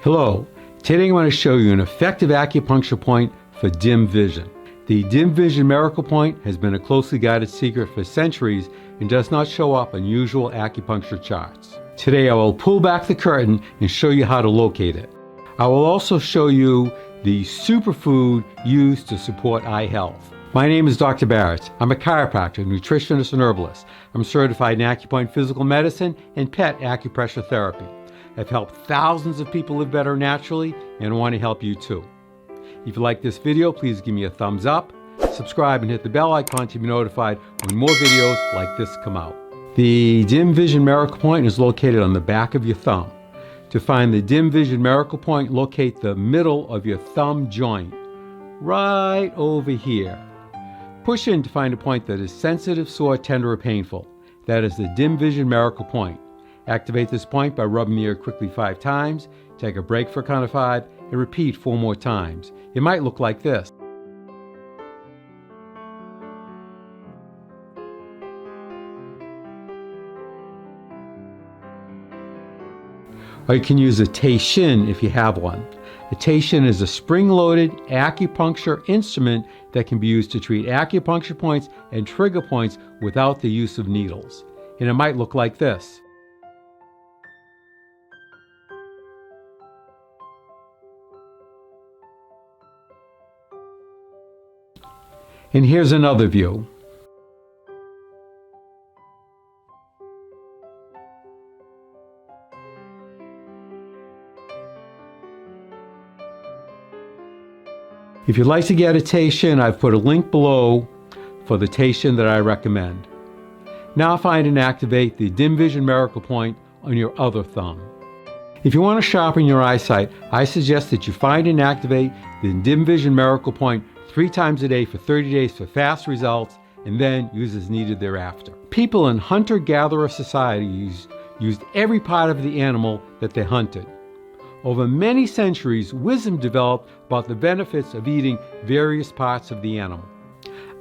Hello, today I'm going to show you an effective acupuncture point for dim vision. The dim vision miracle point has been a closely guarded secret for centuries and does not show up on usual acupuncture charts. Today I will pull back the curtain and show you how to locate it. I will also show you the superfood used to support eye health. My name is Dr. Baritz. I'm a chiropractor, nutritionist, and herbalist. I'm certified in Acupoint Physical Medicine and Pet Acupressure Therapy. I've helped thousands of people live better naturally and want to help you too. If you like this video, please give me a thumbs up, subscribe, and hit the bell icon to be notified when more videos like this come out. The dim vision miracle point is located on the back of your thumb. To find the dim vision miracle point, locate the middle of your thumb joint, right over here. Push in to find a point that is sensitive, sore, tender, or painful. That is the dim vision miracle point. Activate this point by rubbing the ear quickly 5 times, take a break for a count of 5, and repeat 4 more times. It might look like this. Or you can use a SHIN if you have one. A SHIN is a spring-loaded acupuncture instrument that can be used to treat acupuncture points and trigger points without the use of needles. And it might look like this. And here's another view. If you'd like to get a SHIN, I've put a link below for the SHIN that I recommend. Now find and activate the dim vision miracle point on your other thumb. If you want to sharpen your eyesight, I suggest that you find and activate the dim vision miracle point 3 times a day for 30 days for fast results, and then use as needed thereafter. People in hunter-gatherer societies used every part of the animal that they hunted. Over many centuries, wisdom developed about the benefits of eating various parts of the animal.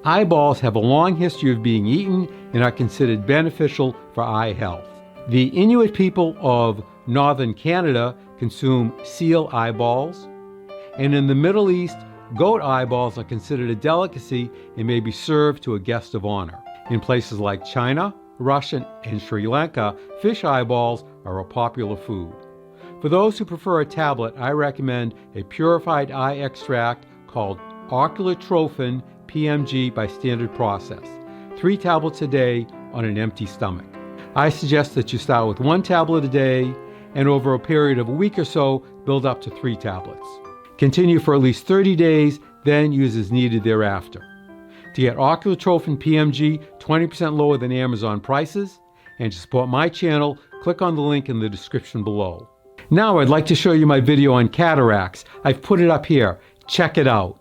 Eyeballs have a long history of being eaten and are considered beneficial for eye health. The Inuit people of northern Canada consume seal eyeballs, and in the Middle East, goat eyeballs are considered a delicacy and may be served to a guest of honor. In places like China, Russia, and Sri Lanka, fish eyeballs are a popular food. For those who prefer a tablet, I recommend a purified eye extract called OCULOTROPHIN PMG by standard process. 3 tablets a day on an empty stomach. I suggest that you start with 1 tablet a day and over a period of a week or so, build up to 3 tablets. Continue for at least 30 days, then use as needed thereafter. To get OCULOTROPHIN PMG 20% lower than Amazon prices, and to support my channel, click on the link in the description below. Now I'd like to show you my video on cataracts. I've put it up here. Check it out.